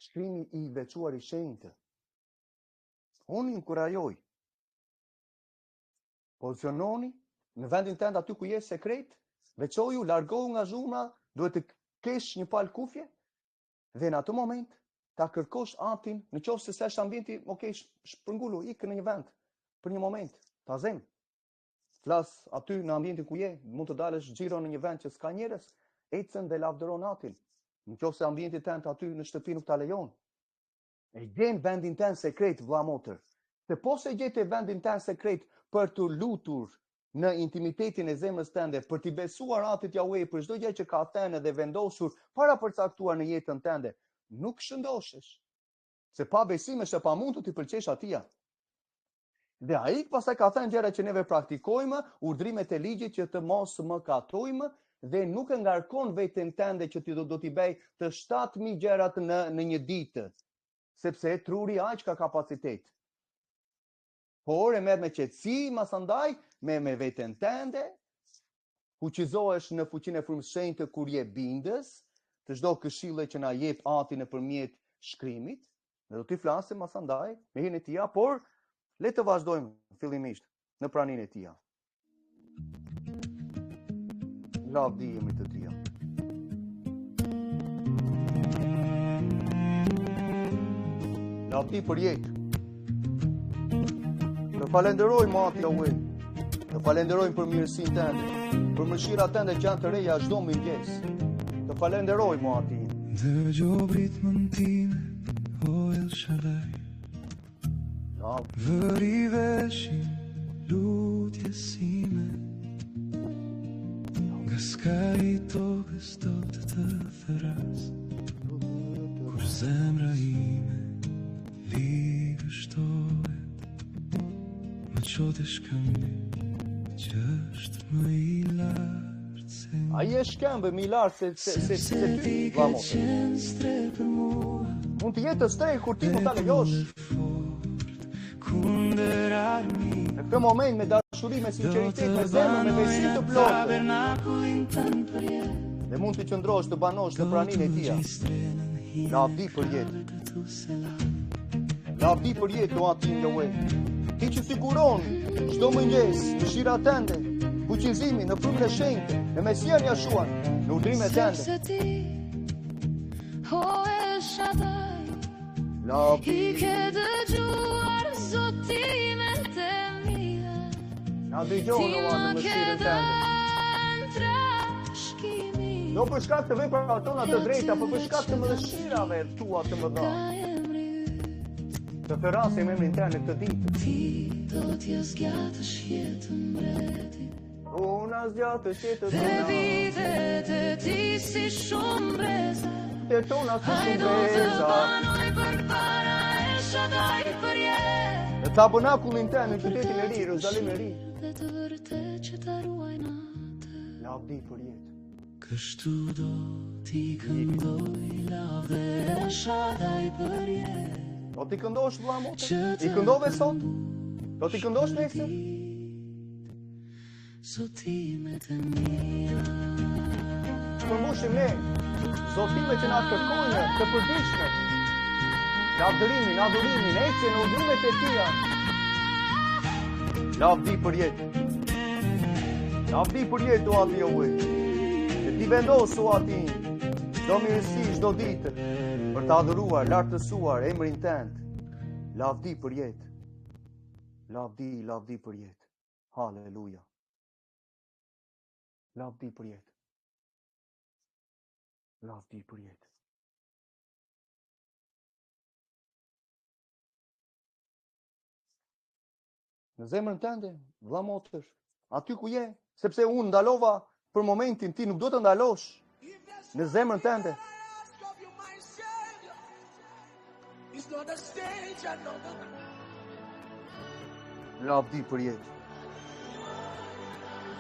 shkrimi i veçuar i shenjtë. Unë inkurajoj. Poziciononi në vendin tënd aty ku je sekret, veçoju, largohu nga zhurma, duhet të kesh një palë kufje dhe në atë moment ta kërkosh atin, në qoftë se s'është ambienti, okay, shpërngulu, ikë në një vend për një moment, ta zem. Flas aty në ambientin ku je, mund të dalësh xhiro në një vend që s'ka njerëz, ecën dhe lavdëron atin. Në qoftë se ambienti tënd aty në shtëpi nuk ta lejon. E gjen vendin tënd sekret, vëlla motër. Se po se gjete vendin tënd sekret për të lutur në intimitetin e zemrës tënde, për t'i besuar atit Yahweh për çdo gjë që ka thënë dhe vendosur para përcaktuar në jetën tënde, nuk shëndoshesh. Se pa besim është e pamundur t'i pëlqesh atij. Dhe ai pastaj ka thënë gjëra që neve praktikojmë, urdhrimet e ligjit që të mos mëkatojmë dhe nuk e ngarkon veten tënde që ti do t'i bëj të 7000 gjërat në një ditë, sepse truri aq ka kapacitet. Por e merr me qetësi, masandaj, me veten tënde, fuqizohesh në fuqinë e frymës shenjtë kur je bindës, të çdo këshille që na jep Ati nëpërmjet shkrimit, ne do t'i flasim masandaj me hijen e Tij, por le të vazhdojmë fillimisht në praninë e Tij. Lavdi jemi të Tij. Lavdi për jetë. Të falenderoj Ati Yahweh. Të falenderojmë për mirësinë tënde, për mëshirat tënde që janë të reja çdo mëngjes. Të falenderoj Ati. Dëgjoj ritmin tim, o El Shaddai. Vëri veshin lutje sime, nga skaj i tokës do të thëras, kur zemra ime ligështohet, më qote shkëmbi që është më i lartë se më. Ai është shkëmbë më i lartë se ty, vamos. Mund të jetë strej kur ti mund ta lejosh. Në këtë moment me dashuri, me sinqeritet, me zemër, me besim të plotë. Dhe mund të qëndrosh, të banosh në praninë e Tij. Lavdi për jetë. Lavdi për jetë, o Ati Yahweh. Ti që siguron çdo mëngjes dëshirat tënde, fuqizimin në frymën e shenjtë, në Mesian Yeshua, në urdhrimet tënde. Lavdi. Na dëgjoni o Atë mëshirën tënde. Jo për shkak të veprave tona të drejta, por për shkak të mëshirave tua të mëdha. Të therasim emrin tënd në këtë ditë. Ti do t'ja zgjatësh jetën mbreti. Unë zgjatësh jetën tona. Dhe vitet e ti si shumë breza. Të tona si shumë breza. Ai do të banoj përpara El Shaddai për jetë. Në tabernakullin tënd në qytetin e ri, Jeruzalem e ri. Të vërtet që ta ruaj natë. Lavdi për jetë. Kështu do t'i këndoj lavde El Shaddai për jetë. Do t'i këndosh vëlla motë? I këndove sot? Do t'i këndosh nesër? Zotimet e mia. Përmbushim ne zotimet që na kërkojnë të përditshme. Lavdërimin, adhurimin, ecjen, urdhrimet e Tija. Lavdi për jetë. Lavdi për jetë, o Ati Yahweh. Që ti vendos, o Ati, çdo mirësi, çdo ditë, për të adhuruar, lartësuar emrin tënd. Lavdi për jetë. Lavdi, lavdi për jetë. Haleluja. Lavdi për jetë. Lavdi për jetë. Në zemrën tënde, vëlla motër, aty ku je, sepse unë ndalova për momentin, ti nuk do të ndalosh. Në zemrën tënde. Lavdi për jetë.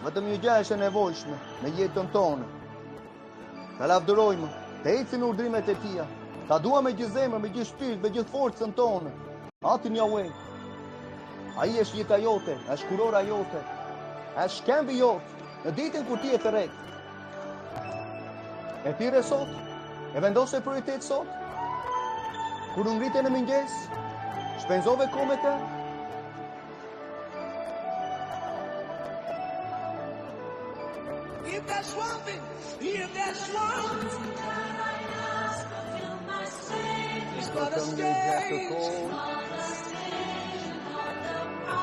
Vetëm një gjë është e nevojshme në jetën tonë. Ta lavdërojmë, të ecim në urdhrimet e Tija, ta duam me gjithë zemër, me gjithë shpirt, me gjithë forcën tonë. Atin Yahweh. Ai është jeta jote, është kurora jote, është shkëmbi jote, në ditën kur ti je tërheq. E thirrë sot? E vendose prioritet sot? Kur u ngrite në mëngjes, shpenzove kohë me të? If there's one thing it's but a stage.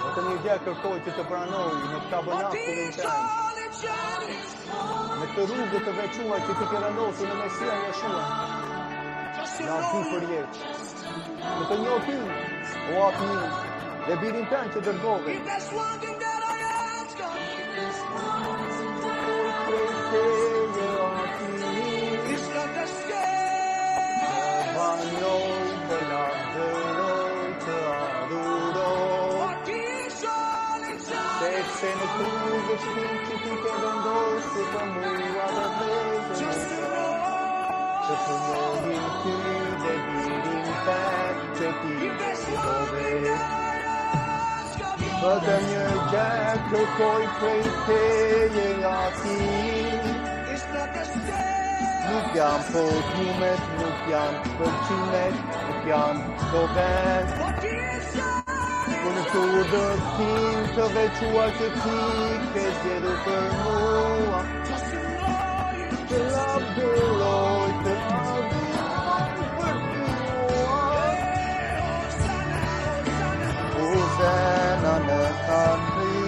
Vetëm një gjë kërkoj që të pranoj në tabernakulin tënd. Në këtë rrugë të veçuar që ti ke vendosur në Mesia Jeshua. Na di për jetë. Në të njohë ty, o atë një, dhe birin tënd që dërgove. If there's one thing that I ask of, it's not a stage. Vanoj të lavdëroj të adhuroj. What is all inside? Se në kruzë shpirë që ti ke vendosur për mua dhe vezën Just to know. që të njohin ty dhe birin tënd që ti If there's one dërgove. thing that I ask of you, Vetëm një gjë kërkoj prej teje ati. it's not a stage. Nuk jam podiumet, nuk jam përqimet, nuk jam doven. What is all Për në të udhëtim të veçuar që ti ke zgjedhur për mua. just to know you. Të lavdëroj, të adhuroj për mua. Hosanna në Kandri,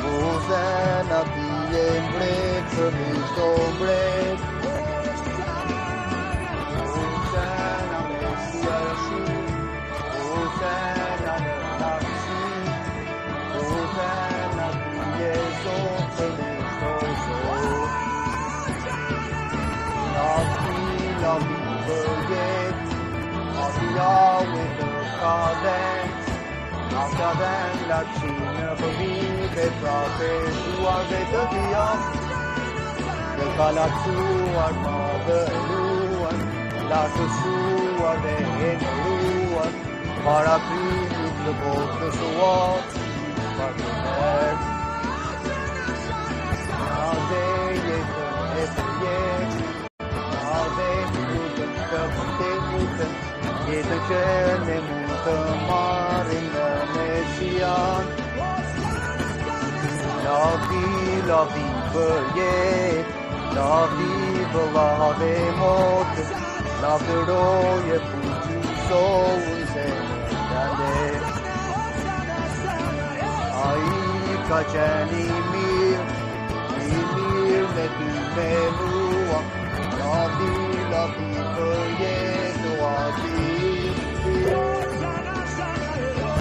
Hosanna ti e mbret për mi shto mbret. Hosanna Mesia Jeshi, Hosanna në taksi, Hosanna ti e Zot për mi shto Zot. Lavi për jetë, lavi Yahweh të kadens, na kaden lartësinë për vive profetuarve të tia, dhe ka lartësuar madhëruar, lartësuar dhe enëruar, para krimit të botës uat, për të mërë. Na dhe jetën e për jetë, na dhe jetën të vërtetën, jetën që ne mund të marrim në Mesian. Lavi për jetë, lavi vëlla dhe motë, lavdëroje fuqisohun zemrën tënde. Ai ka qenë i mirë me ty me mua, lavi për jetë o ati.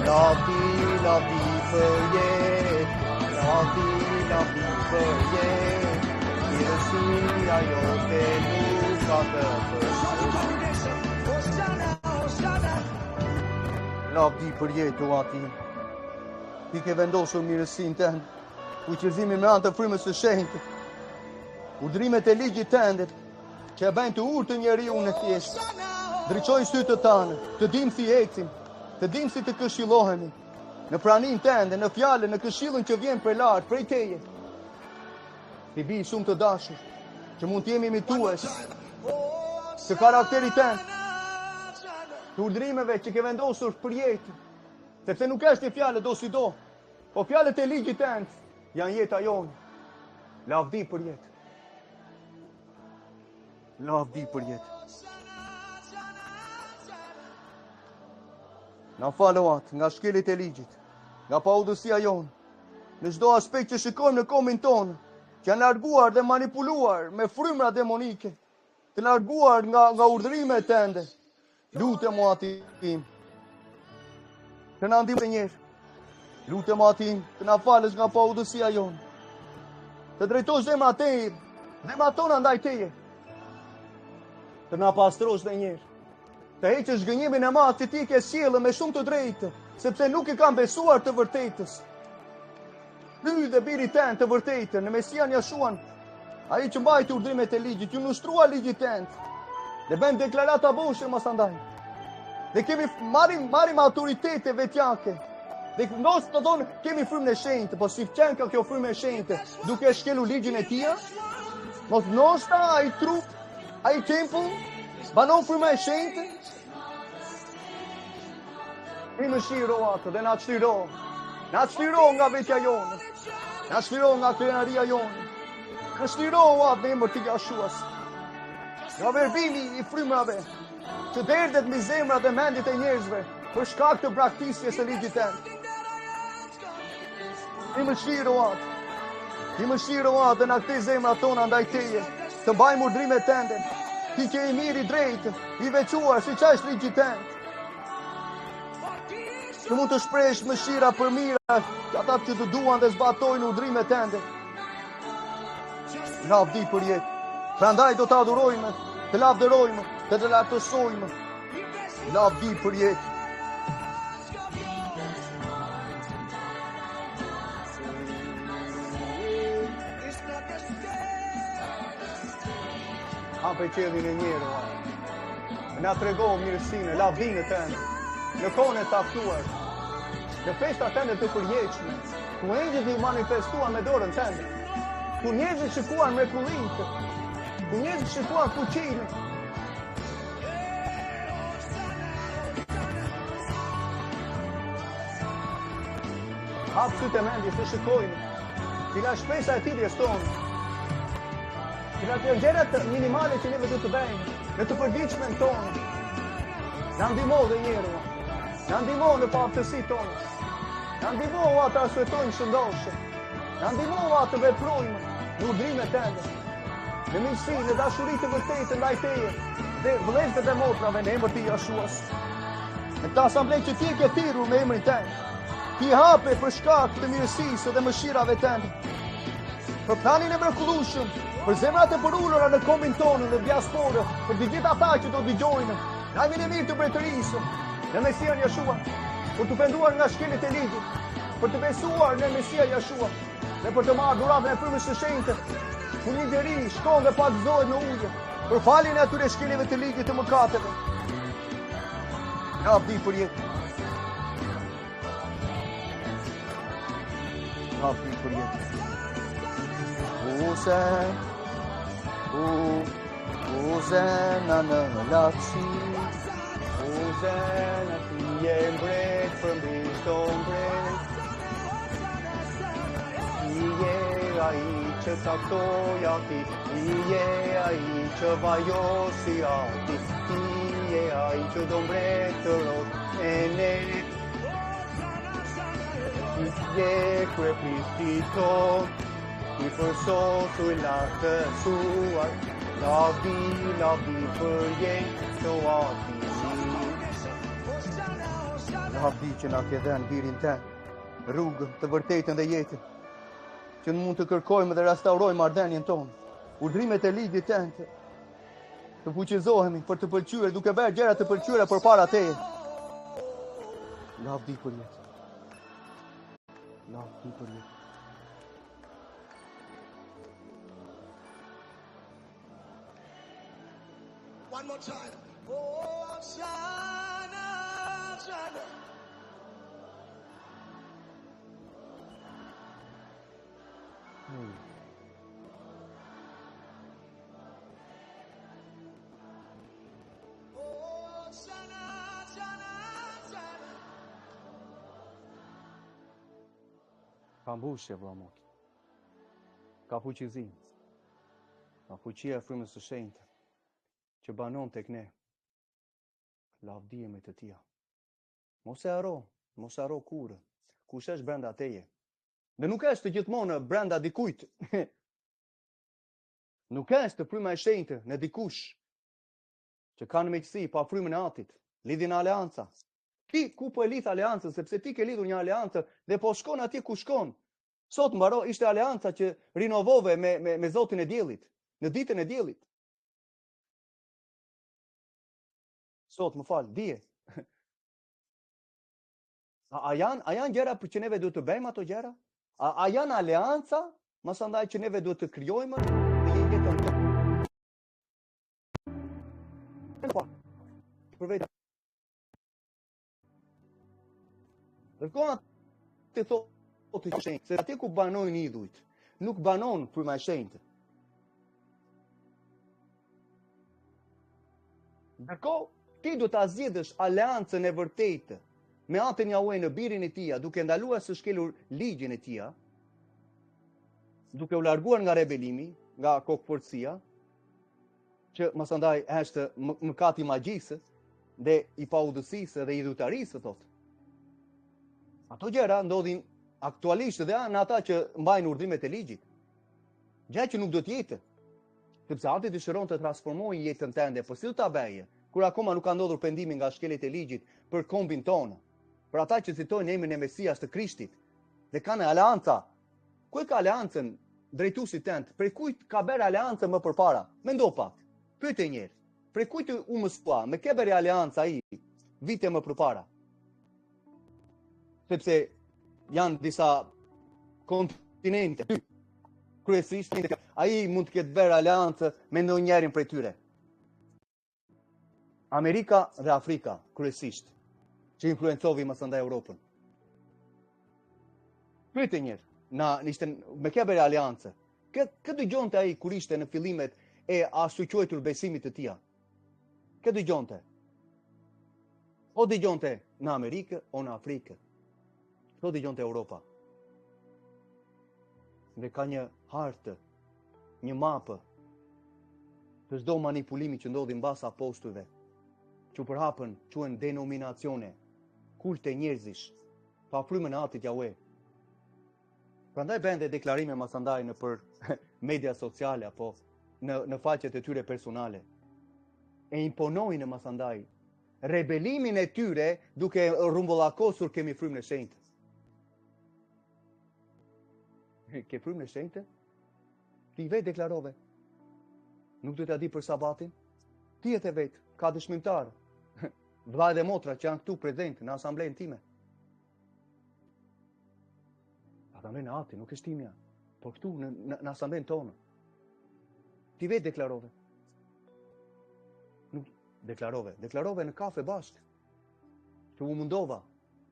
Lavi për jetë, lavi për jetë, mirësia jote nuk ka të përshë. Lavi për jetë o ati. Ti ke vendosur mirësinë tënde, fuqizimin me anë të frymës së shenjtë, udhërimet e ligjit tënde, që e bëjnë të urtë njeriu në thjeshtë. Ndriçojnë sytë tanë, të dimë si ecim, të dimë si të këshillohemi, në praninë tënde, në fjalën, në këshillën që vjen prej lart, prej teje. Ti bi shumë të dashur, që mund të jemi imitues të karakterit tënd, të urdhrimeve që ke vendosur për jetë, sepse nuk është një fjalë do si do, po fjalët e ligjit tënd janë jeta jonë. Lavdi për jetë. Lavdi për jetë. Na falo atë nga shkelit e ligjit, nga paudhësia jonë, në çdo aspekt që shikojmë në komin tonë, që janë larguar dhe manipuluar me frymra demonike, të larguar nga urdhrimet tënde. Lutem o Atin, të na ndihmësh njëherë. Lutem o Atin, të na falësh nga paudhësia jonë, të drejtosh zemrat teje, zemrat tona ndaj teje, të na pastrosh edhe njëherë, të heqësh gënjimin e madh që ti ke sjellë me shumë të drejtë, sepse nuk e kanë besuar të vërtetës. Ty dhe biri tënd të vërtetën, në Mesian Jeshuan, ai që mbajti urdhrimet e ligjit, ju nushtrua ligjit tënd, dhe bëjmë deklarata boshe mos andaj. Dhe kemi marrim autoritete vetjake. Dhe mos të thonë kemi frymën e shenjtë, po si qenë ka kjo frymë e shenjtë, duke shkelur ligjin e tia, mos nosta ai trup Ai tempull banon fryma e shenjtë. I mëshiro atë dhe na çliro. Na çliro nga vetja jonë. Na çliro nga krenaria jonë. Na çliro atë në emër të Jashuas. Nga verbimi i frymrave që derdhet mbi zemrat dhe mendjet e njerëzve për shkak të braktisjes së ligjit tënd. I mëshiro atë. I mëshiro atë dhe na kthej zemrat tona ndaj teje, të mbajmë urdhrimet tënde. Ti që i mirë, i drejtë, i veçuar, siç është ligji tënd. Të mund të shpresh mëshira për mira ata që të duan dhe zbatojnë urdhrimet tënde. Lavdi për jetë. Prandaj do të adhurojmë, të lavdërojmë, të lartësojmë. Lavdi për jetë. Hape qelin e njerë, na tregohë mirësinë, lavdinë tënde, në kohën e caktuar, në festat tënde të përjetshme, ku engjëllit u manifestuan me dorën tënde, ku njerëzit shikuan mrekullitë, ku njerëzit shikuan fuqinë. Hap sytë e mendjes të shikojmë, cila shpresa e thirrjes tonë, cila të gjërat minimale që neve duhet të bëjmë në të përditshmën tonë. Na ndihmo dhe njerëzve. Na ndihmo në paaftësitë tona. Na ndihmo ata të svetojnë shëndoshë. Na ndihmo ata të veprojmë në urdhrimet tënde. Në mirësi, në dashuri të vërtetë ndaj teje dhe vëllezërve dhe motrave në emër të Jashuas. Në këtë asamblej që ti e ke thirrur me emrin tënd, ti hape për shkak të mirësisë dhe mëshirave tënde. Për planin e mrekullueshëm, për zemrat e përulura në kombin tonë, në diasporë, për të gjithë ata që do dëgjojnë, lajmin e mirë të mbretërisë, në Mesian Jashua, për të penduar nga shkelit e ligjit, për të besuar në Mesia Jashua, dhe për të marrë dhuratën e frymës së shenjtë, ku një njeri shkon dhe pagëzohet në ujë, për faljen e atyre shkeljeve të ligjit të mëkateve. Lavdi për jetë. Lavdi për jetë. Hosana në laksi, Hosana ti je mbret për mbi çdo mbret. Ti je ai që saktoi ati, ti je ai që vajosi ati, ti je ai që do mbretërot e ne. Ti je kryepristi tonë, i përsotur lartësuar, lavdi për jetë të atimi. Lavdi që na ke dhënë birin tënd, rrugën të vërtetën dhe jetën, që mund të kërkojmë dhe restaurojmë marrëdhënien tonë, urdhrimet e ligjit tënd, të fuqizohemi për të pëlqyer, duke bërë gjëra të pëlqyera përpara teje. Lavdi për jetë. Lavdi për jetë. One more time. Oh, Hosanna, Hosanna. Oh, Hosanna, Hosanna, Hosanna. Ka mbushje vëllai. Ka fuqizinë. Ka fuqia e frymës së shenjtë që banon tek ne. Lavdi me të tia. Mos e haro kurrë. Kush është brenda teje? Dhe nuk është të gjithmonë brenda dikujt. Nuk është të fryma e shenjtë në dikush që ka në miqësi pa frymën e Atit, lidhin aleanca. Ti ku po e lidh aleancën, sepse ti ke lidhur një aleancë dhe po shkon atje ku shkon. Sot mbaro ishte aleanca që rinovove me Zotin e diellit, në ditën e diellit. Sot më fal, dije. A janë gjëra për që neve duhet të bëjmë ato gjëra? A janë aleanca, mos andaj që neve duhet të krijojmë në jetën tonë? Për vetë. Dërkohë të thotë të shenjtë, se atje ku banojnë idhujt, nuk banon fryma e shenjtë. Ndërkohë, ti do ta zgjidhësh aleancën e vërtetë me atin Jahue në birin e tia, duke ndaluar së shkelur ligjin e tia, duke u larguar nga rebelimi, nga kokëforcia, që masandaj është mëkati magjisë dhe i paudhësisë dhe i dhutarisë, thotë. Ato gjëra ndodhin aktualisht dhe në ata që mbajnë urdhrimet e ligjit. Gjë që nuk do të jetë, sepse Ati dëshiron të transformojë jetën tënde, por si do ta bëjë, kur akoma nuk ka ndodhur pendimi nga shkeljet e ligjit për kombin tonë, për ata që citojnë emrin e Mesias të Krishtit dhe kanë aleanca. Ku ka aleancën drejtuesit tënd? Për kujt ka bërë aleancën më përpara? Mendo pak. Pyete një herë. Për kujt u mësua? Me kë bëri aleanca ai vite më përpara? Sepse janë disa kontinente, kryesisht ai mund të ketë bërë aleancë me ndonjërin prej tyre. Amerika dhe Afrika kryesisht, që influencovi mësandaj Europën. Pyete njerë, me kë bëri aleancë? Kë dëgjonte ai kur ishte në fillimet e asuquetur besimit të tia? Kë dëgjonte? O dëgjonte në Amerikë o në Afrikë? O dëgjonte Europa? Dhe ka një hartë, një mapë të çdo manipulimi që ndodhi mbas apostujve, që përhapën quhen denominacione, kulte njerëzish, pa frymën e Atit Jahue. Prandaj bën deklarime masandaj në për media sociale apo në faqet e tyre personale. E imponojnë masandaj rebelimin e tyre duke rrumbullakosur kemi frymën e shenjtë. Ke frymën e shenjtë? Ti vetë deklarove. Nuk do t'ja di për sabatin? Ti e the vetë, ka dëshmimtar. Vllai dhe motra që janë këtu prezent në asamblenë time. Asamblenë e Atit, nuk është timja, por këtu në asamblenë tonë. Ti vetë deklarove. Nuk deklarove në kafe bashkë. Që u mundova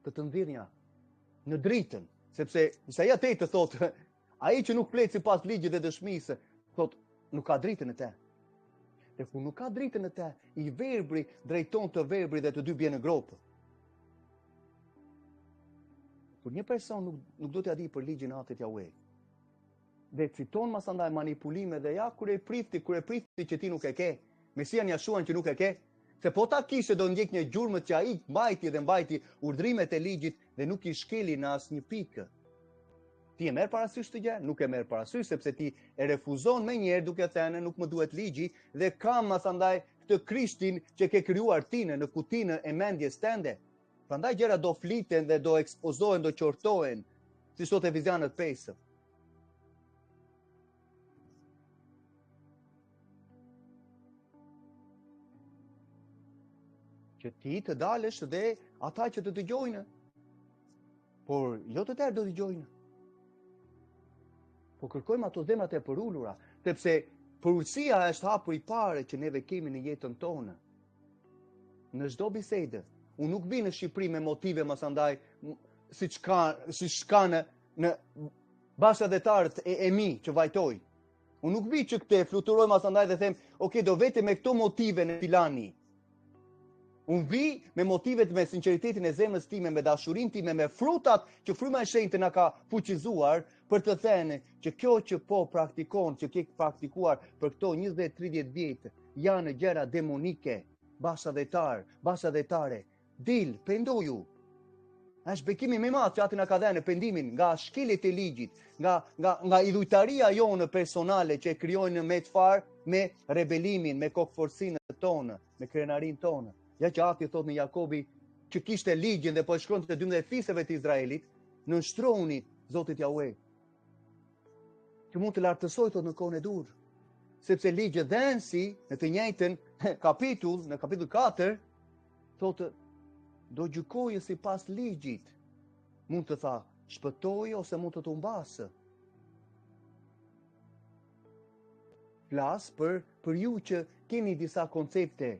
të nxirrja në dritën, sepse Isaia 8 thotë, ai që nuk flet sipas ligjit dhe dëshmisë, thotë, nuk ka dritën e te. Dhe kur nuk ka dritën e te, i verbri drejton të verbri dhe të dy bie në gropë. Kur një person nuk do t'ja di për ligjin e Atit Jahue, dhe citon masandaj manipulime dhe ja kur e prifti që ti nuk e ke, Mesia Jashuan që nuk e ke, se po ta kishe do ndjek një gjurmët që ai mbajti urdhrimet e ligjit dhe nuk i shkeli në asnjë pikë. Ti e merr parasysh të gjë? Nuk e merr parasysh sepse ti e refuzon me njerë duke thënë nuk më duhet ligji dhe kam masandaj këtë Krishtin që ke krijuar ti në kutinë e mendjes tënde. Prandaj gjëra do fliten dhe do ekspozohen, do qortohen, si sot Efesianët 5. Që ti të dalësh dhe ata që të dëgjojnë, por jo të tërë do dëgjojnë. Po kërkojmë ato zemrat e përullura, sepse përurësia është hapur i pare që neve kemi në jetën tonë. Në çdo bisedë, unë nuk vi në Shqipëri me motive masandaj siç ka në bashkëdhetarët e mi që vajtoj. Unë nuk vi që këte fluturoj masandaj dhe them, okay, do vete me këto motive në filani. Unë vi me motivet, me sinceritetin e zemrës time, me dashurinë time, me frutat që fryma e shenjtë na ka fuqizuar për të thënë që kjo që po praktikon, që ke praktikuar për këto 20-30 vjetë, janë gjëra demonike, bashkëdhetare. Dil, pendoju. Është bekimi më i madh që Ati na ka dhënë pendimin nga shkeljet e ligjit, nga idhujtaria jonë personale që e krijojnë me çfarë, me rebelimin, me kokëforcinë tonë, me krenarinë tonë. Ja që Ati thot në Jakobi që kishte ligjin dhe po e shkronte 12 fisëve të Izraelit, nënshtroni Zotit Jahue. Që mund të lartësoj thot në kohën e dur. Sepse ligji dhensi në të njëjtën kapitull, në kapitull 4, thotë do gjykojë sipas ligjit. Mund të tha shpëtoj ose mund të humbasë. Flas për ju që keni disa koncepte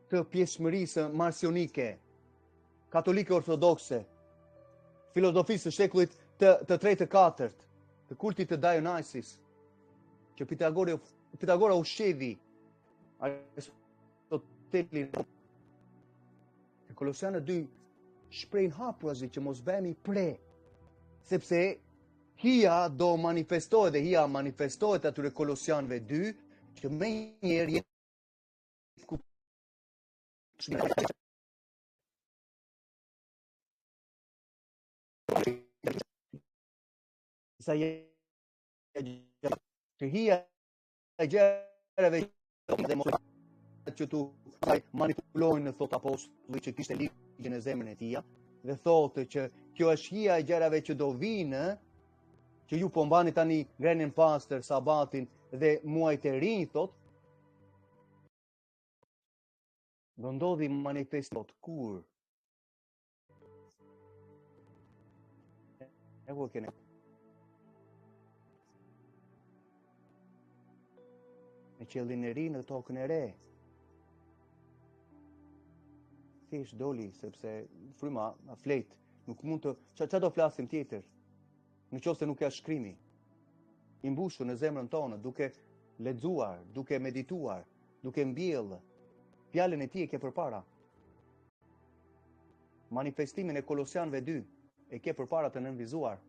të pjesëmërisë marsionike, katolike ortodokse, filozofisë së shekullit të 3-4, të kultit të Dionysis, që Pitagora ushqevi hotelin. Kolosianë 2 shprehin hapurazi që mos bëhemi pre, sepse hija do manifestohet dhe hija manifestohet atyre Kolosianëve 2 që më njëherë sa që hija e gjerave që tu manipulojnë, thot apostulli që kishte ligjin e zemrën e tij, dhe thotë që kjo është hija e gjerave që do vinë, që ju po mbani tani ngrenin pastër, sabatin dhe muajt e rinj, thot, do ndodhi manifestot kur? E ku kene? Në qellin e ri, në tokën e re. Thjesht doli, sepse fryma, flet, nuk mund të... Qa do flasim tjetër? Në qoftë se nuk ka shkrimi. I mbushur në zemrën tonë, duke lexuar, duke medituar, duke mbjellë, fjalën e tij e ke përpara. Manifestimin e Kolosianëve 2 e ke përpara të nënvizuar.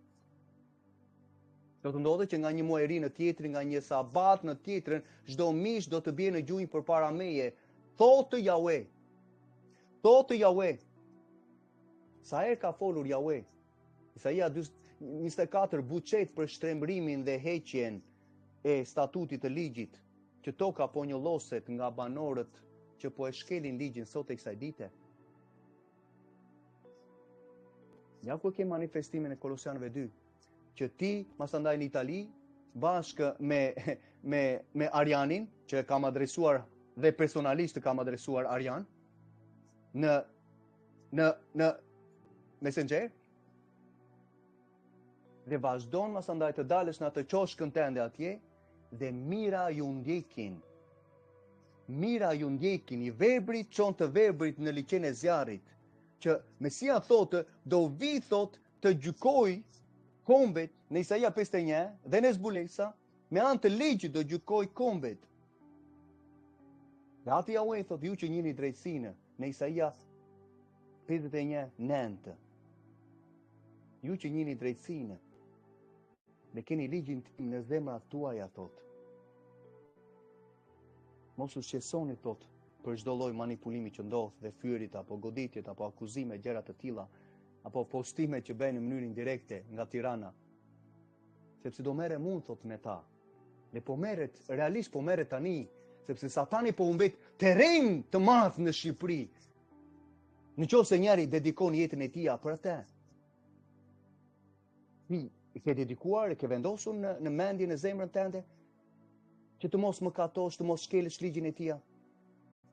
Do të ndodhë që nga një muaj i ri në tjetrin, nga një sabat në tjetrën, çdo mish do të bie në gjunjë përpara meje. Thotë Jahwe. Thotë Jahwe. Sa herë ka folur Jahwe? Isaia 24 buçet për shtrembrimin dhe heqjen e statutit të ligjit, që toka po njolloset nga banorët që po e shkelin ligjin sot e kësaj dite. Ja ku ke manifestimin e Kolosianëve 2, që ti masandaj në Itali, bashkë me Arianin, që kam adresuar dhe personalisht kam adresuar Arian, në Messenger, dhe vazhdon masandaj të dalësh në atë qoshkën tënde atje, dhe mira ju ndjekin. Mira ju ndjekin, i verbrit çon të verbrit në liqen e zjarrit, që Mesia thotë, do vi thot të gjykoj kombet në Isaia 51 dhe në zbulesa, me anë të ligjit do gjykoj kombet. Dhe ati Jahwe thot, ju që njini drejtsinë, në Isaia 51:9. Ju që njini drejtsinë, dhe keni ligjin tim në zemrat tuaja, thot. Mos u shqetësoni, thot, për çdo lloj manipulimi që ndodh dhe fyrit apo goditjet apo akuzime gjëra të tilla, apo postime që bëjnë në mënyrë indirekte nga Tirana. Sepse do merre mund, thot, me ta. Dhe po merret, realisht po merret tani, sepse Satani po humbet terren të madh në Shqipëri. Në qoftë se njëri dedikon jetën e tij për atë. Ti e ke dedikuar, e ke vendosur në mendjen e zemrën tënde që të mos mëkatosh, të mos shkelësh ligjin e tij.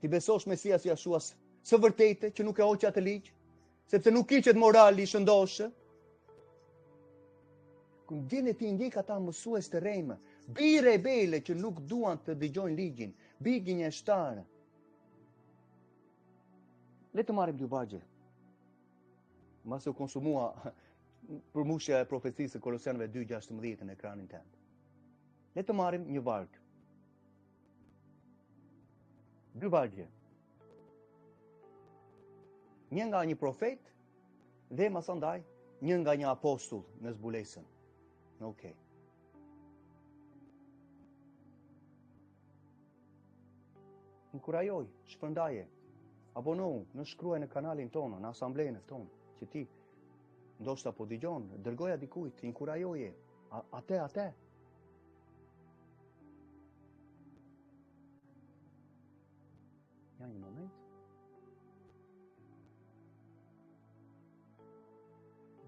Ti besosh Mesias Jashuas së vërtetë që nuk e hoqë atë ligj, sepse nuk kiqet morali i shëndoshë. Kur vjen ti ndjek ata mësues të rrejmë, bi rebele që nuk duan të dëgjojnë ligjin, bi gënjeshtarë. Le të marrim dy bagje. Mbas u konsumua përmbushja e profecisë së Kolosianëve 2:16 në ekranin tënd. Le të marrim një varg. Dy vargje. Një nga një profet dhe masandaj një nga një apostull në zbulesën. Okej. Inkurajoj, shpërndaje, abonohu, në shkruaj në kanalin tonë, në asamblejën tonë, që ti ndoshta po dëgjon, dërgoja dikujt, inkurajoje, atë. Ja një moment.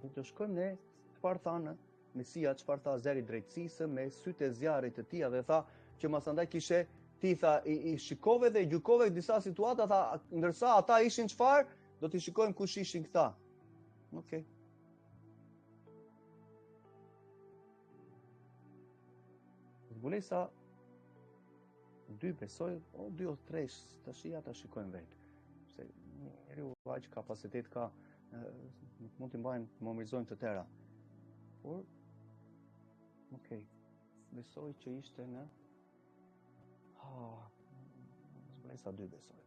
Dhe të shkojmë ne, çfarë thanë Mesia, çfarë tha zeri drejtësisë me sytë e zjarrit të tij, dhe tha që masandaj kishe ti tha i shikove dhe gjykove disa situata, tha, ndërsa ata ishin çfarë, do t'i shikojmë kush ishin këta. Okej. Zbulesa 2 besoj, o 2 o 3, tash ja ta shikojmë vetë. Se njeriu aq kapacitet ka, nuk mund t'i mbajnë, të memorizojnë të tëra. Por, okej, besoj që ishte në... Zbulesa 2 besoj.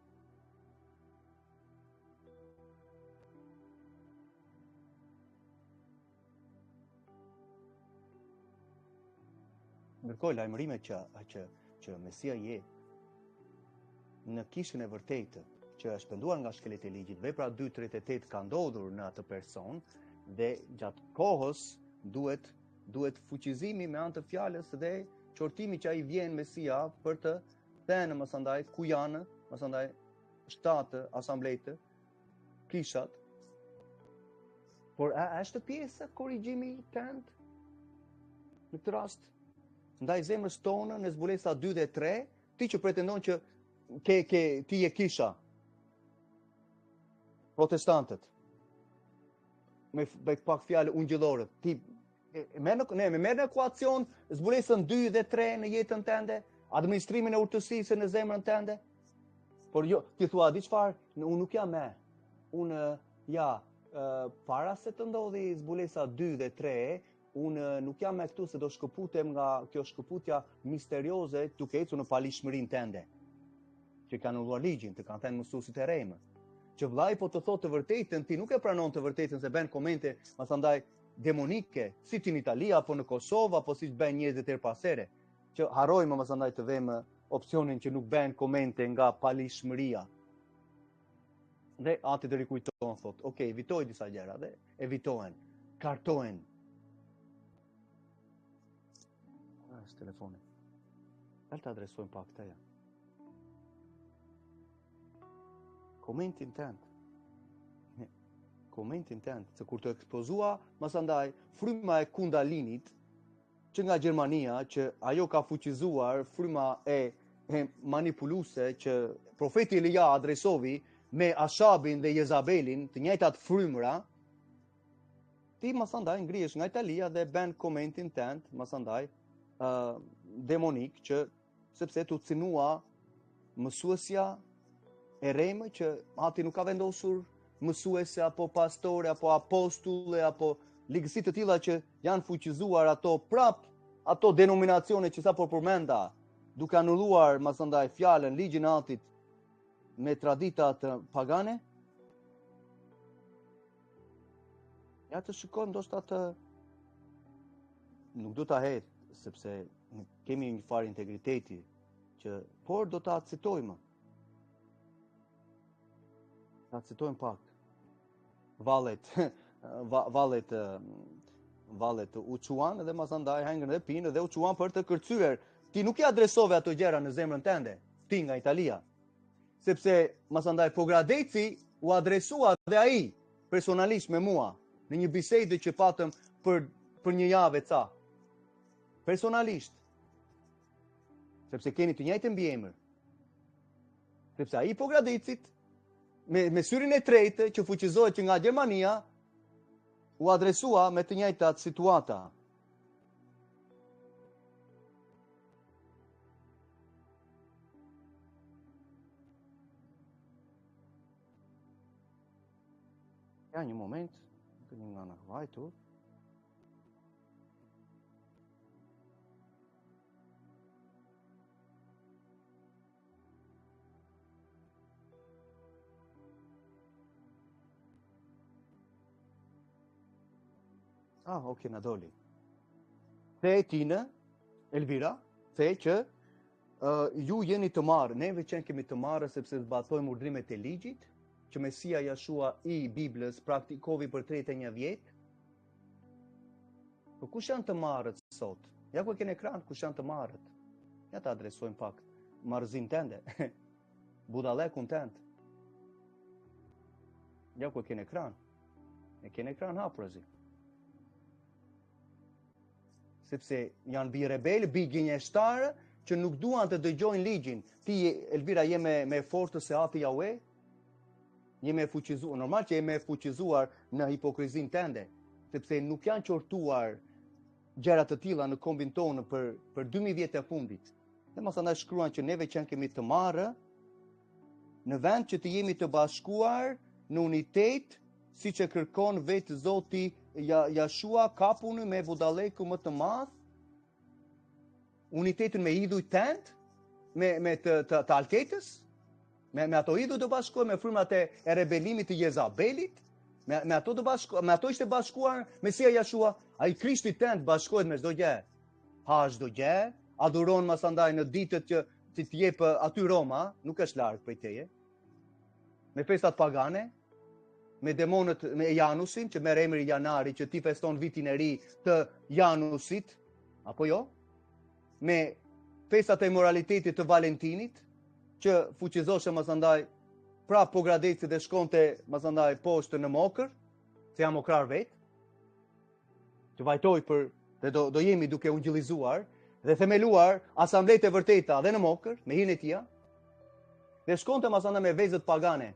Ndërkohë lajmërimet që Mesia je në kishën e vërtetë që është penduar nga shkeleti i ligjit, vepra 2:38 ka ndodhur në atë person dhe gjatë kohës duhet fuqizimi me anë të fjalës dhe qortimi që ai vjen Mesia për të thënë mësandaj ku janë, mësandaj shtatë asamblejtë, kishat. Por a është pjesë e korrigjimit tënd? Në këtë rast, ndaj zemrës tonë në zbulesa 2 dhe 3, ti që pretendon që ti je kisha, protestantët, me pak fjalë ungjillore, ti me merr në ekuacion zbulesën 2 dhe 3 në jetën tënde, administrimin e urtësisë në zemrën tënde. Por jo, ti thua di çfarë, unë nuk jam me. Unë para se të ndodhi zbulesa 2 dhe 3, unë nuk jam me këtu se do shkëputem nga kjo shkëputja misterioze duke ecur në palishmërinë tënde. Që kanë ulluar ligjin, të kanë thënë mësuesit e rejmë. Që vllai po të thotë të vërtetën, ti nuk e pranon të vërtetën se bën komente, masandaj demonike, si ti në Itali apo në Kosovë apo siç bën njerëzit her pasere, që harrojmë masandaj të vëmë opsionin që nuk bën komente nga palishmëria. Dhe ati të rikujtohen, thot, evitoj disa gjëra dhe evitohen, kartohen. Është telefoni. Dal të adresojmë pak këteja. Komentin tënd. Komentin tënd, se kur të ekspozua, masandaj, fryma e Kundalinit, që nga Gjermania, që ajo ka fuqizuar, fryma e manipuluse që profeti Elia adresovi me Ashabin dhe Jezabelin, të njëjtat frymra, ti masandaj ngrihesh nga Italia dhe bën komentin tënd, masandaj demonik që sepse tu cinua mësuesja e rejmë që ati nuk ka vendosur mësuese apo pastore apo apostulle apo ligësi të tilla që janë fuqizuar ato denominacione që sapo përmenda, duke anulluar masandaj fjalën ligjin e Atit me tradita të pagane. Ja të shikojmë ndoshta nuk do ta hedh sepse kemi një farë integriteti por do ta citojmë. Ta citojmë pak. Vallet u quan dhe masandaj hangën dhe pinë dhe u quan për të kërcyer. Ti nuk i adresove ato gjëra në zemrën tënde, ti nga Italia. Sepse masandaj Pogradeci u adresua dhe ai personalisht me mua në një bisedë që patëm për një javë ca. Personalisht. Sepse keni të njëjtën mbiemër. Sepse ai Pogradecit me syrin e tretë që fuqizohet që nga Gjermania u adresua me të njëjtat situata. Ja një moment, këni nga në vajtur. Na doli. The Tina, Elvira, the që ju jeni të marrë, neve që kemi të marrë sepse zbatojmë urdhrimet e ligjit, që Mesia Jashua i Biblës praktikovi për 31 vjet. Po kush janë të marrët sot? Ja ku e keni ekran, kush janë të marrët? Ja ta adresojmë pak marrëzin tënde. Budallekun tënd. Ja ku e keni ekran. E keni ekran hapurazi. Sepse janë bi rebel, bi gënjeshtarë që nuk duan të dëgjojnë ligjin. Ti, Elvira, je me fortën se Ati Yahweh? Je me fuqizuar, normal që je me fuqizuar në hipokrizin tënde, sepse nuk janë qortuar gjëra të tilla në kombin tonë për 2000 vjet e fundit. Dhe masandaj shkruan që neve që kemi të marrë në vend që të jemi të bashkuar në unitet, siç e kërkon vetë Zoti Jashua, kapun me budalleku më të madh, unitetin me idhuj tënd, me të alketës, me ato idhuj të bashkuar, me frymrat e rebelimit të Jezabelit, me ato ishte bashkuar Mesia Jashua, ai Krishti tënd bashkohet me çdo gjë. ha çdo gjë, adhuron masandaj në ditët që ti t'jep aty Roma, nuk është larg prej teje. Me festat pagane, me demonët, me Janusin, që merr emri Janari, që ti feston vitin e ri të Janusit, apo jo? Me festat e moralitetit të Valentinit, që fuqizoshe masandaj prap po gradeci dhe shkonte masandaj poshtë në Mokër, se jam mokrar vetë, që vajtoj për, dhe do jemi duke ungjillizuar, dhe themeluar asamblejt e vërteta dhe në Mokër, me hinë e tia, dhe shkonte masandaj me vezët pagane.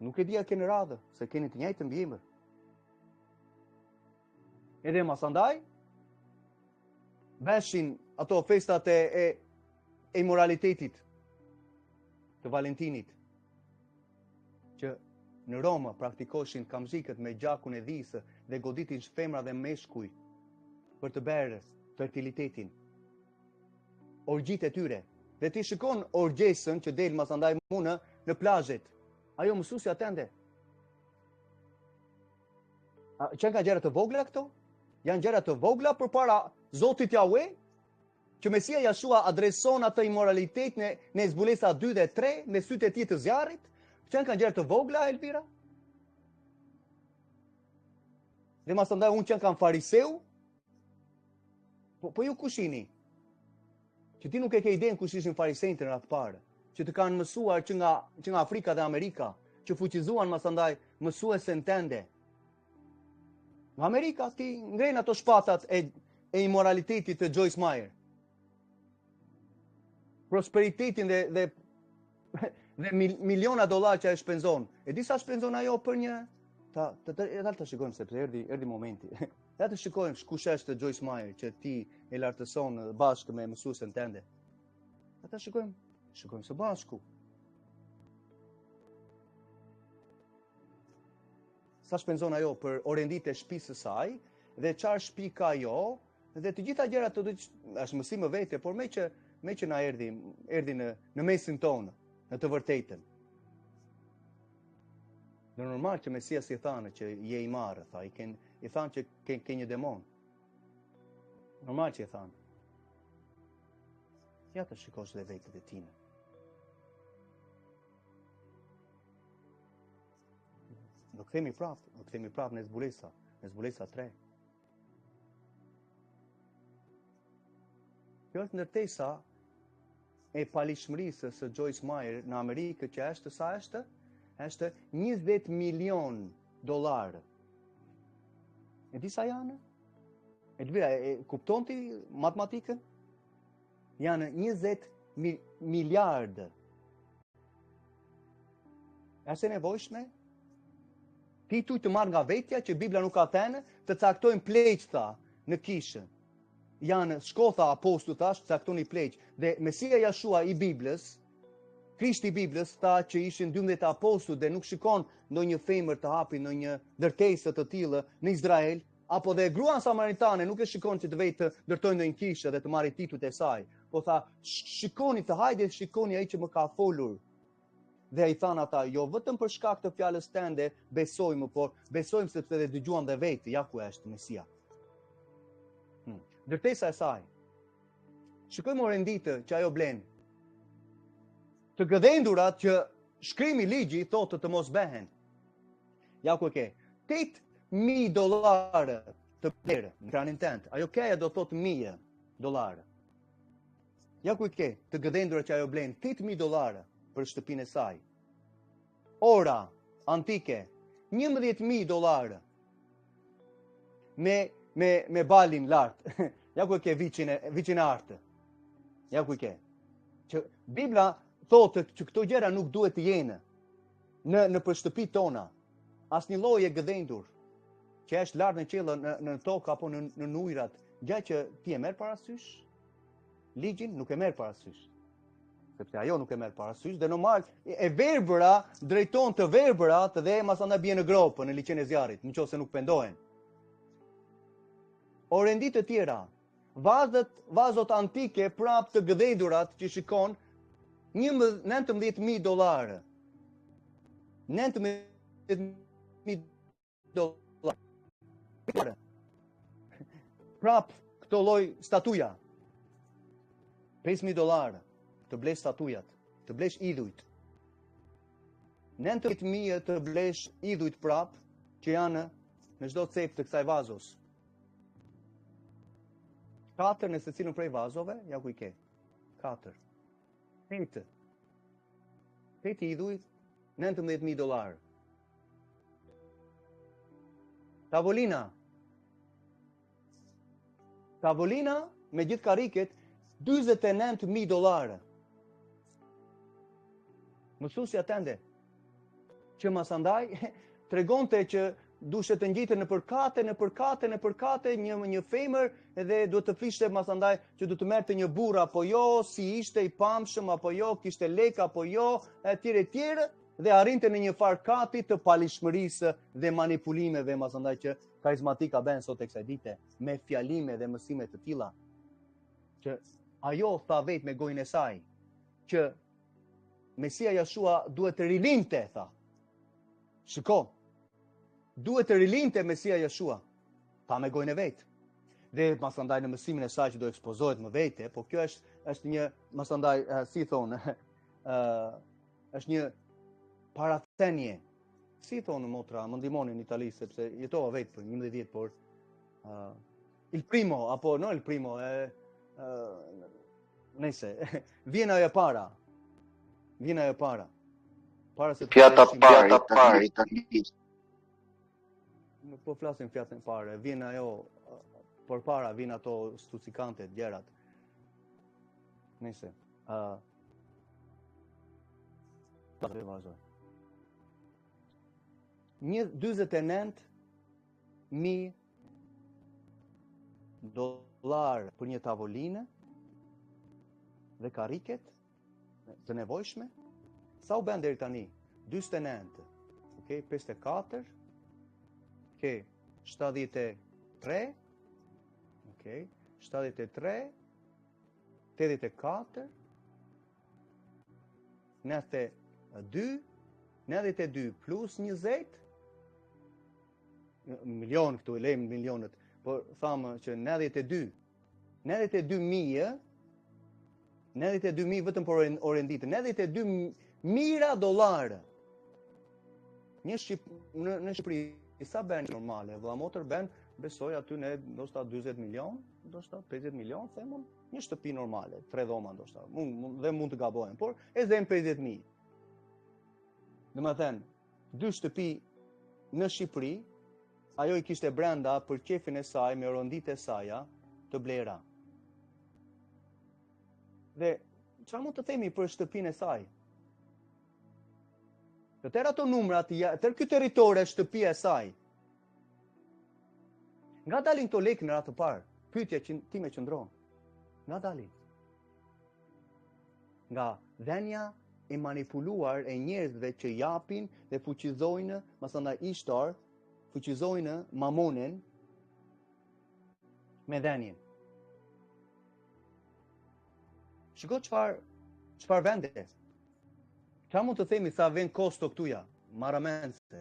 Nuk e dia keni radhë, se keni të njëjtën mbiemër. Edhe masandaj, veshin ato festat e moralitetit të Valentinit, që në Roma praktikoshin kamzikët me gjakun e dhisë dhe goditin femra dhe meshkuj për të bërë fertilitetin. Orgjit e tyre. Dhe ti shikon orgjesën që del masandaj mune në plazhet. Ajo mësusja tende. Që nga gjëra të vogla këto? Janë gjëra të vogla përpara Zotit Jahve, që Mesia Jashua adreson atë imoralitet në Zbulesa 2 dhe 3 me sytë e tij të zjarrit? Që kanë gjëra të vogla, Elvira? Dhe masandaj unë që kanë fariseu? Po ju kush jeni? Që ti nuk e ke idenë kush ishin farisejtë në atë parë, që të kanë mësuar që nga Afrika dhe Amerika, që fuqizuan masandaj mësuesen tënde. Në Amerika ti ngren ato shpatat e imoralitetit të Joyce Meyer. Prosperitetin dhe miliona dollar që e shpenzon. E di sa shpenzon ajo për një ta shikojmë sepse erdhi momenti. Ja të shikojmë kush është Joyce Meyer që ti e lartëson bashkë me mësuesen tënde. Ta shikojmë së bashku. Sa shpenzon ajo për orendit e shtëpisë së saj dhe çfarë shtëpi ka ajo dhe të gjitha gjërat të është mësim më vete, por me që na erdhi në mesin tonë, në të vërtetën. Në normal që Mesia si thanë që je i marrë, i thanë që ke një demon. Normal që i thanë. Ja të shikosh dhe vetët e tine. Do kthehemi prapë në Zbulesa 3. Kjo është ndërtesa e palishmërisë së Joyce Meyer në Amerikë që është sa është? Është 20 milion dolarë. E di sa janë? E kupton ti matematikën? Janë 20 miliardë. Është e nevojshme? Ti tuj të marrë nga vetja që Biblia nuk ka thënë, të caktojnë pleqta në kishë. Janë shkotha apostu tash, caktoni pleq. Dhe Mesia Jashua i Biblës, Krishti i Biblës, tha që ishin 12 apostu dhe nuk shikon ndonjë femër të hapi në një ndërtesë të tillë në Izrael, apo dhe gruan samaritane nuk e shikon që të vetë të ndërtojnë ndonjë kishë dhe të marrë titujt e saj. Po tha, shikoni të hajde, shikoni ai që më ka folur. Dhe i thanë ata, jo vetëm për shkak të fjalës tënde besojmë, por besojmë sepse dhe dëgjuan dhe vetë, ja ku është Mesia. Ndërtesa e saj. Shikojmë orenditë që ajo blen. Të gëdhendurat që shkrimi ligji thotë të mos behen. Ja ku e ke. $8,000 të blerë në kranin tënd. Ajo keja do thotë $1,000. Ja ku e ke. Të gëdhendurat që ajo blen $8,000 për shtëpinë e saj. Ora antike $11,000 me balin lartë. Ja ku e ke viçin e artë. Ja ku e ke. Që Bibla thotë që këto gjëra nuk duhet të jenë në shtëpitë tona. Asnjë lloj e gëdhendur që është lart në qiell, në tokë apo në ujërat, gjë që ti e merr parasysh, ligjin nuk e merr parasysh. Sepse ajo nuk e merr parasysh dhe normal e verbëra drejton të verbërat dhe masandaj bie në gropë në liçen e zjarrit, nëse nuk pendohen. Orendit të tjera, vazot antike prap të gëdhendurat që shikon $19,000. $19,000. prap këto lloj statuja. $5.000 të blesh statujat, të blesh idhujt. 19.000 të blesh idhujt prap që janë në çdo cep të kësaj vazos. 4 në secilin prej vazove, ja ku i ke. 4. 8 idhujt, $19.000. Tavolina me gjithë kariket $49.000. Mësuesja tende që masandaj tregonte që duhet të ngjite në përkate një femër dhe duhet të flishte masandaj që duhet të merrte një burr apo jo, si ishte i pamshëm apo jo, kishte lek apo jo, etj dhe arrinte në një farkati të palishmërisë dhe manipulimeve masandaj që karizmatika bën sot e kësaj dite me fjalime dhe mësime të tilla që ajo tha vetë me gojën e saj që Mesia Jashua duhet të rilinte, tha. Shiko, duhet të rilinte Mesia Jashua, tha me gojën e vetë. Dhe masandaj në mësimin e saj që do ekspozohet më vete, po kjo është një, masandaj, si thonë, është një parathenie. Si thonë motra, më ndihmoni në Itali, sepse jetova vetë për 11 vjet, por il primo, apo no il primo, nëse, vjen ajo para. Vjen ajo para. Para se Fjata parë italisht. Nuk po flasim fjalën parë, vjen ajo përpara, vjen ato stucikantet, gjerat. Nëse, $49.000 për një tavolinë dhe kariket të nevojshme. Sa u bën deri tani? 49, okay, 54, okay, 73, okay, 73, 84, 92 plus 20, milion këtu, e lejmë milionët, por thamë që 92.000 vetëm për orenditë, $92.000. Në Shqipëri, sa bën normale? Vëlla motër bën, besoj aty ne ndoshta 40 milion, ndoshta 50 milion, themun, një shtëpi normale, 3 dhoma ndoshta. Dhe mund të gabojmë, por e zëm 50.000. Domethënë, 2 shtëpi në Shqipëri, ajo i kishte brenda për qefin e saj me oronditë e saja të blera. Dhe çfarë mund të themi për shtëpinë e saj? Të tërë ato numrat, tërë ky territor është shtëpia e saj. Nga dalin këto lekë në radhë të parë? Pyetja që ti më qëndron. Nga dalin? Nga dhenja e manipuluar e njerëzve që japin dhe fuqizojnë, masandaj ishtar, fuqizojnë mamonin me dhenjen. Shiko çfarë vende. Çfarë mund të themi sa vend kosto këtuja, maramense.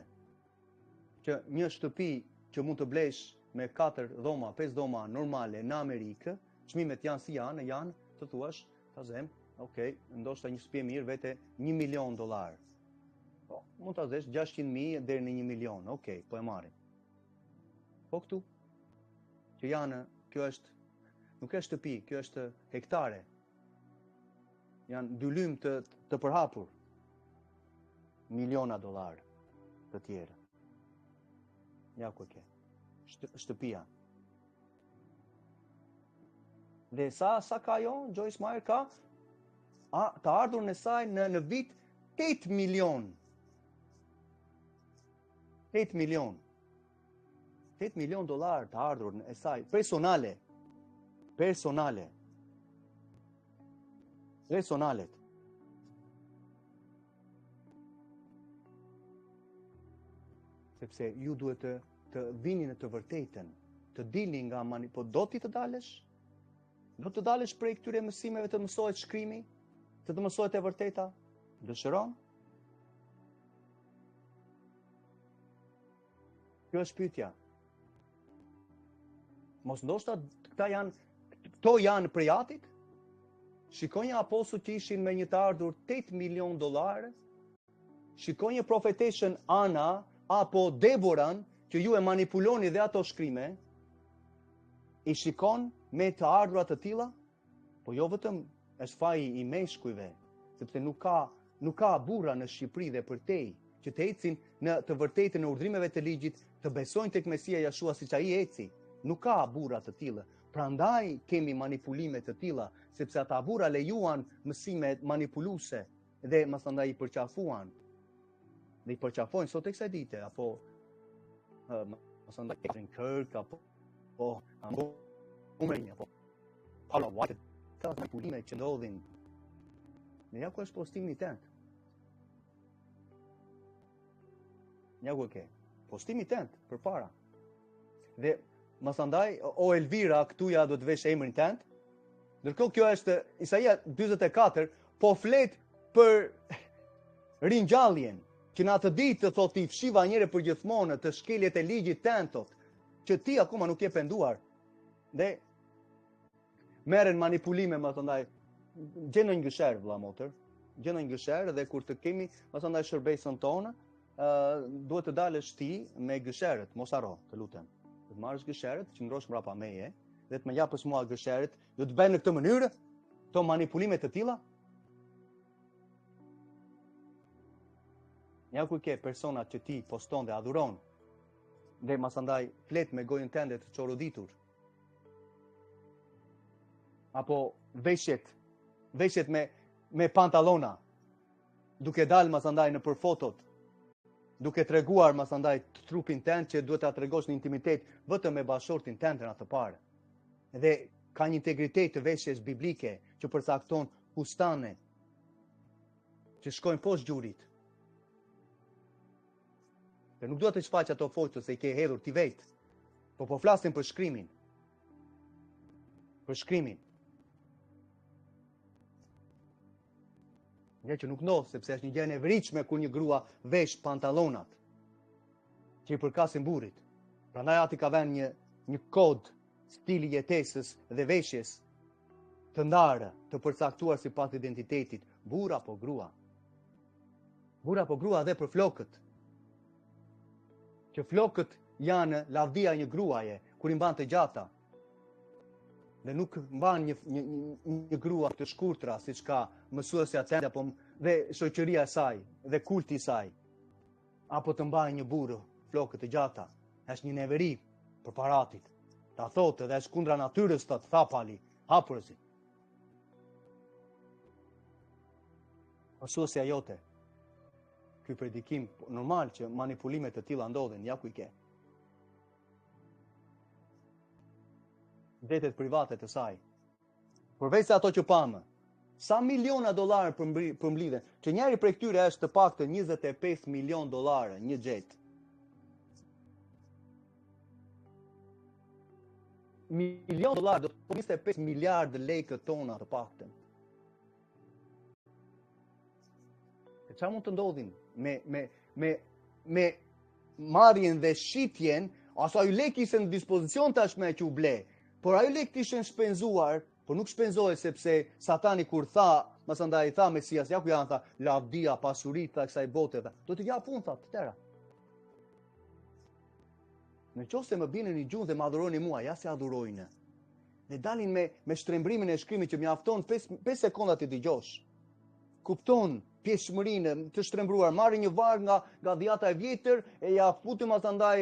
Që një shtëpi që mund të blesh me 4 dhoma, 5 dhoma normale në Amerikë, çmimet janë si janë, të thuash, ta zem, okay, ndoshta një shtëpi e mirë vete $1 milion. Po, mund ta zesh 600.000 deri në 1 milion, okay, po e marrim. Po këtu që janë, kjo është nuk është shtëpi, kjo është hektare. Janë 2 lymë të përhapur. Miliona dollar të tjera. Ja ku e ke. Shtëpia. Dhe sa ka jo, Joyce Meyer ka të ardhur në saj në vit 8 milion. 8 milion. $8 milion të ardhur në saj personale. Personalet. Sepse ju duhet të vini në të vërtetën, të dilni nga po do ti të dalesh? Do të dalesh prej këtyre mësimeve të mësohet shkrimi, të mësohet e vërteta? Dëshiron? Kjo është pyetja. Mos ndoshta këto janë prej atit? Shikoj një apostull që ishin me një të ardhur $8 milion. Shikoj një profeteshën Ana apo Deboran që ju e manipuloni dhe ato shkrime. I shikon me të ardhurat të tilla? Po jo vetëm është faji i meshkujve, sepse nuk ka burra në Shqipëri dhe përtej që të ecin në të vërtetën e urdhrimeve të ligjit, të besojnë tek Mesia Jashua siç ai eci. Nuk ka burra të tilla. Prandaj kemi manipulime të tilla, sepse ata burra lejuan mësime manipuluese dhe mësandaj i përqafuan. Dhe i përqafojnë sot e kësaj dite, apo mësandaj Catherine Kirk, apo Umrejnë, apo Paula White, ka manipulime që ndodhin. Në ja ku është postimi i tent. Ja ku e ke. Postimi i tent përpara. Dhe mësandaj, o Elvira, këtuja do të vesh emrin tent. Ndërkohë kjo është Isaia 44, po flet për ringjalljen, që në atë ditë të thotë i fshiva njëre për gjithmonë të shkeljet e ligjit tentot, që ti akoma nuk je penduar. Dhe merren manipulime, mësandaj, gjenën gësherë, vëlla motër, gjenën gësherë, dhe kur të kemi, mësandaj, shërbesën tonë, duhet të dalësh ti me gësherët, mos harro, të lutem. Të marrësh gësherët, që ngrosh mbrapa meje, dhe të më japësh mua gësherët, do të bëjnë në këtë mënyrë, to manipulime të tilla. Ja ku ke personat që ti poston dhe adhuron, dhe masandaj flet me gojën tënde të çoroditur. Apo veshjet me pantallona, duke dalë masandaj në për fotot, duke treguar masandaj trupin tënd që duhet ta tregosh në intimitet vetëm me bashortin tënd në atë parë. Dhe ka një integritet të veshjes biblike që përcakton fustane që shkojnë poshtë gjurit. Dhe nuk duhet të shfaq ato foto se i ke hedhur ti vetë, po flasim për shkrimin. Për shkrimin. Një që nuk ndodh, sepse është një gjë e nevritshme kur një grua vesh pantallonat që i përkasin burrit. Prandaj ati ka vënë një kod stili jetesës dhe veshjes të ndarë, të përcaktuar sipas identitetit, burr apo grua. Burr apo grua dhe për flokët. Që flokët janë lavdia një gruaje kur i mban të gjata. Dhe nuk mban një grua të shkurtra, siç ka mësuesja tënde apo dhe shoqëria e saj dhe kulti i saj. Apo të mbajë një burrë flokët të gjata. Është një neveri për paratit. Ta thotë dhe është kundra natyrës të thapali, hapërësit. Mësuesja jote. Ky predikim normal që manipulimet të tilla ndodhin, ja ku i ke. Detet private të saj. Përveç se ato që pamë, sa miliona dollarë përmblidhen, që njëri prej këtyre është të paktën $25 milion, një xhet. $1 milion do të thotë 25 miliardë lekë tona të paktën. E çfarë mund të ndodhin me marrjen dhe shitjen, asaj lekë ishte në dispozicion tashmë që u ble. Por ajo lekë ishin shpenzuar, por nuk shpenzohet sepse Satani kur tha, mësandaj tha Mesias, ja ku janë tha, lavdia, pasuritë kësaj bote, do të jap unë tha të tëra. Në qoftë se më bini një gjuhë dhe më adhuroni mua, ja se adhurojnë. Dhe dalin me shtrembrimin e shkrimit që mjafton 5 sekonda të dëgjosh. Kupton pjesëmërinë të shtrembruar, marrin një varg nga dhjata e vjetër e ja futim asandaj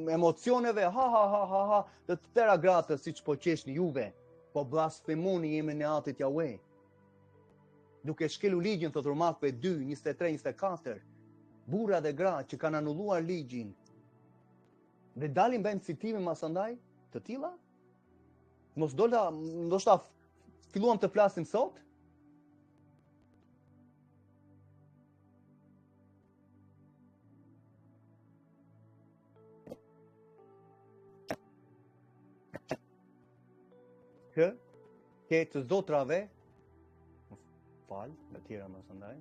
emocioneve, ha, të tëra gratë siç po qeshni juve, po blasfemoni emrin e Atit Yahweh. Duke shkelu ligjin, thotë Romakëve 2:23-24, burra dhe gra që kanë anulluar ligjin, dhe dalin bëjmë citime masandaj të tilla? Mos dola, ndoshta filluam të flasim sot? Ke të zotrave, në tjera më sëndaj,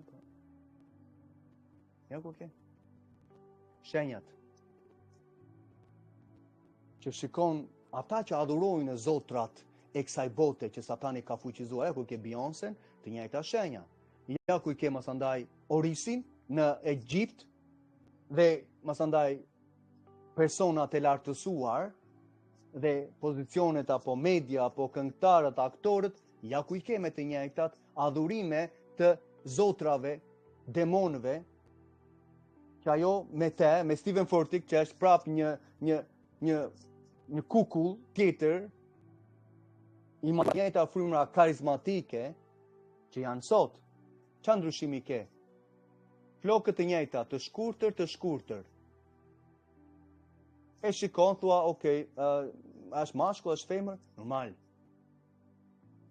ja ku ke, shenjat, që shikon ata që adhurojnë zotrat e kësaj bote që Satani ka fuqizuar, ja ku ke Beyoncé, të njëjta shenja. Ja ku ke masandaj Orisin në Egjipt dhe masandaj personat e lartësuar dhe pozicionet apo media apo këngëtarët, aktorët, ja ku i ke me të njëjtat adhurime të zotrave, demonëve, që ajo me te, me Stephen Furtick, që është prap një kukull tjetër, i ma njëjta frymëra karizmatike që janë sot. Qa ndryshimi ke? Flokët të njëjta, të shkurtër. E shikon, thua, okay, është mashkull, është femër? Normal.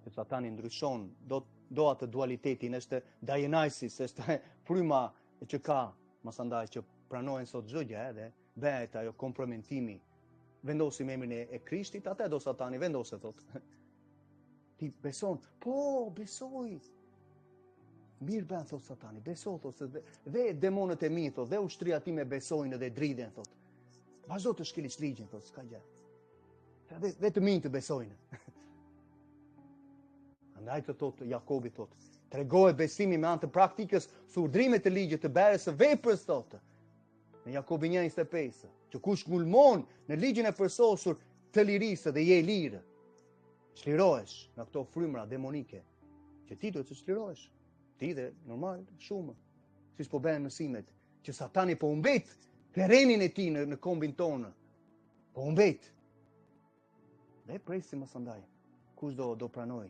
Se Satani ndryshon, do atë dualitetin, është Dionysus, është fryma që ka, masandaj që pranojnë sot gjëgje, edhe bëhet ajo kompromitimi. Vendosim emrin e Krishtit, atë do Satani vendose, thot. Ti beson, po, besoj. Mirë bën, thot Satani, beso, thot, dhe demonët e mi, thot, dhe ushtria time besojnë dhe dridhen, thot. Vazhdo të shkelis ligjin, thot, s'ka gjë. Dhe të minë të besojnë. Andaj të thot, Jakobi thot, tregohet besimi me anë të praktikës së urdhrimit të ligjit të bërës së veprës, thot. Në Jakobi 1:25, që kush ngulmon në ligjin e përsosur të lirisë dhe je lirë, çlirohesh nga këto frymra demonike, që ti duhet të çlirohesh. Ti dhe normal shumë, siç po bëhen mësimet, që Satani po humbet terrenin e tij në kombin tonë. Po humbet. Dhe presim asandaj. Kush do pranoj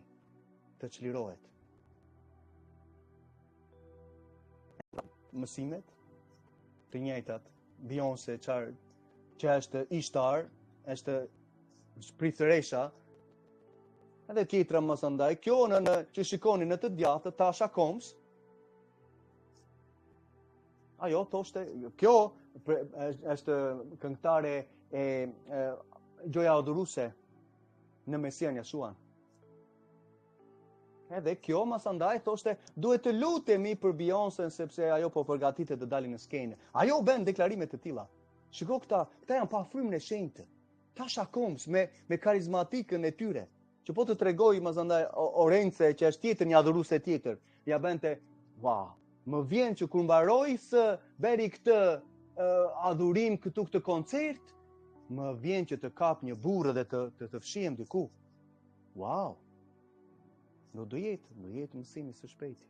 të çlirohet. Mësimet të njëjtat, Beyoncé që është ishtar, është shpritëresha, edhe tjetra mos andaj. Kjo që shikoni në të djathtë, Tasha Combs, ajo thoshte, kjo është këngëtare e gjoja adhuruese në Mesian Yeshua. Edhe kjo mas andaj thoshte, duhet të lutemi për Beyoncé sepse ajo po përgatitet të dalë në skenë. Ajo bën deklarime të tilla. Shiko këta janë pa frymën e shenjtë. Tasha Combs me karizmatikën e tyre, që po të tregoj mas andaj Orence që është tjetër një adhuruese tjetër. Ja bente, wow, më vjen që kur mbaroj së bëri këtë adhurim këtu këtë koncert, më vjen që të kap një burrë dhe të fshihem diku. Wow. Do jetë mësimi së shpejti.